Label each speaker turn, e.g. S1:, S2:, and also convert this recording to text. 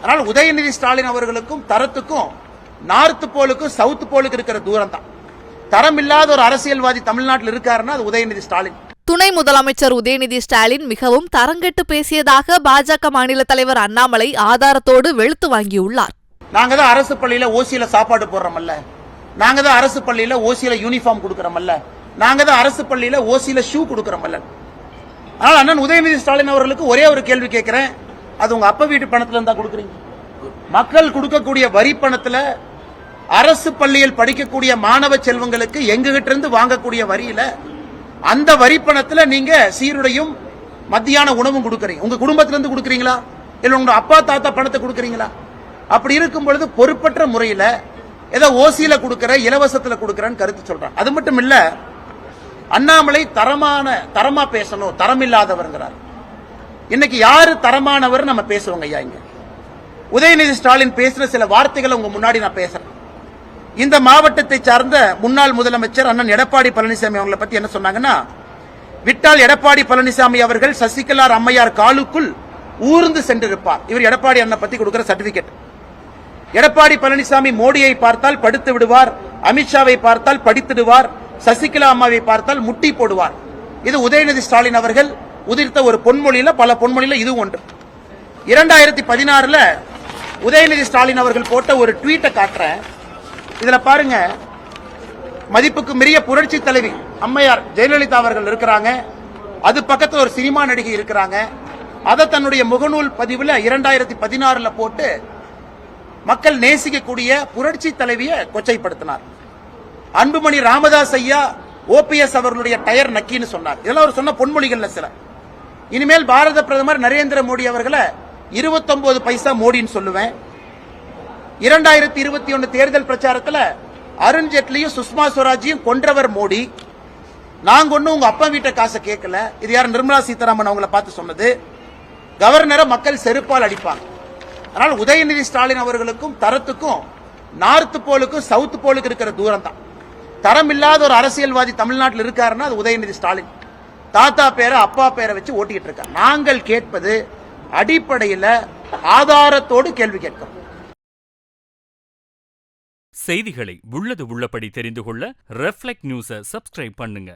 S1: அதனால் உதயநிதி ஸ்டாலின் அவர்களுக்கும் தரத்துக்கும் north போலுக்கும் south போலுக்கு இருக்கிற தூரம் தான். தரம் இல்லாத ஒரு அரசியல்வாதி தமிழ்நாட்டில் இருக்காருன்னா அது உதயநிதி ஸ்டாலின்.
S2: துணை முதலமைச்சர் உதயநிதி ஸ்டாலின் மிகவும் தரங்கெட்டு பேசியதாக பாஜக மாநில தலைவர் அண்ணாமலை ஆதாரத்தோடு வெளுத்து வாங்கியுள்ளார்.
S1: நாங்க தான் அரசு பள்ளியில ஓசியில சாப்பாடு போடுறோம்ல, நாங்க தான் அரசு பள்ளியில ஓசியில யூனிஃபார்ம் கொடுக்கறோம்ல, நாங்க தான் அரசு பள்ளியில ஓசியில ஷூ கொடுக்கறோம்ல. ஆனால் அண்ணன் உதயநிதி ஸ்டாலின் அவர்களுக்கு ஒரே ஒரு கேள்வி கேட்கிறேன், அது உங்க அப்பா வீட்டு பணத்துல இருந்தா கொடுக்குறீங்க? மக்கள் கொடுக்கக்கூடிய வரி பணத்துல அரசு பள்ளியில் படிக்கக்கூடிய மாணவ செல்வங்களுக்கு எங்ககிட்ட இருந்து வாங்கக்கூடிய வரியில அந்த வரி பணத்துல நீங்க சீருடையும் மத்தியான உணவும் கொடுக்கறீங்க. உங்க குடும்பத்திலிருந்து கொடுக்கறீங்களா இல்ல உங்க அப்பா தாத்தா பணத்தை கொடுக்கறீங்களா? அப்படி இருக்கும் பொழுது பொறுப்பற்ற முறையில ஏதோ ஓசியில கொடுக்கற இலவசத்துல கொடுக்கறன்னு கருத்து சொல்றாங்க. அது மட்டும் இல்ல, அண்ணாமலை தரமா பேசணும், தரம் இல்லாதவர்ங்கிறார். இன்னைக்கு யாரு தரமானவர் நம்ம பேசுவோங்க ஐயா. இங்க உதயநிதி ஸ்டாலின் பேசுற சில வார்த்தைகளை உங்க முன்னாடி நான் பேசுறேன். இந்த மாவட்டத்தை சார்ந்த முன்னாள் முதலமைச்சர் அண்ணன் எடப்பாடி பழனிசாமி அவங்களை பத்தி என்ன சொன்னாங்கன்னா, விட்டால் எடப்பாடி பழனிசாமி அவர்கள் சசிகலா அம்மையார் காலுக்குள் ஊர்ந்து சென்றிருப்பார். இவர் எடப்பாடி அண்ணன் பத்தி கொடுக்கிற சர்டிபிகேட். எடப்பாடி பழனிசாமி மோடியை பார்த்தால் படுத்து விடுவார், அமித்ஷாவை பார்த்தால் படித்திடுவார், சசிகலா அம்மாவை பார்த்தால் முட்டி போடுவார். இது உதயநிதி ஸ்டாலின் அவர்கள் உதிர்த்த ஒரு பொன்மொழியில, பல பொன்மொழியில இது ஒன்று. 2016 உதயநிதி ஸ்டாலின் அவர்கள் போட்ட ஒரு ட்வீட்டை காட்டுறேன். இதுல பாருங்க, மதிப்புக்கு மீறிய புரட்சி தலைவி அம்மையார் ஜெயலலிதா அவர்கள் இருக்கிறாங்க, அது பக்கத்தில் ஒரு சினிமா நடிகை இருக்கிறாங்க. அதை தன்னுடைய முகநூல் பதிவுல 2016 போட்டு மக்கள் நேசிக்கக்கூடிய புரட்சி தலைவியை கொச்சைப்படுத்தினார். அன்புமணி ராமதாஸ் ஐயா ஓபிஎஸ் அவர்களுடைய டயர் நக்கின்னு சொன்னார். இதெல்லாம் அவர் சொன்ன பொன்மொழிகள்ல சில. இனிமேல் பாரத பிரதமர் நரேந்திர மோடி அவர்களை 29 பைசா மோடின்னு சொல்லுவேன். 2021 தேர்தல் பிரச்சாரத்தில் அருண்ஜேட்லியும் சுஷ்மா ஸ்வராஜையும் கொன்றவர் மோடி. நாங்க ஒன்னும் உங்க அப்பா வீட்டை காசை கேட்கல. இது யார்? நிர்மலா சீதாராமன் அவங்களை பார்த்து சொன்னது. கவர்னரை மக்கள் செருப்பால் அடிப்பாங்க. அதனால் உதயநிதி ஸ்டாலின் அவர்களுக்கும் தரத்துக்கும் நார்த் போலுக்கும் சவுத் போலுக்கு இருக்கிற தூரம் தான். தரம் இல்லாத ஒரு அரசியல்வாதி தமிழ்நாட்டில் இருக்காருன்னா அது உதயநிதி ஸ்டாலின். தாத்தா பேரை அப்பா பேரை வச்சு ஓட்டிக்கிட்டு இருக்கார். நாங்கள் கேட்பது அடிப்படையில் ஆதாரத்தோடு கேள்வி கேட்கிறோம்.
S3: செய்திகளை உள்ளது உள்ளபடி தெரிந்து கொள்ள ரெஃப்ளெக்ட் நியூஸை சப்ஸ்கிரைப் பண்ணுங்க.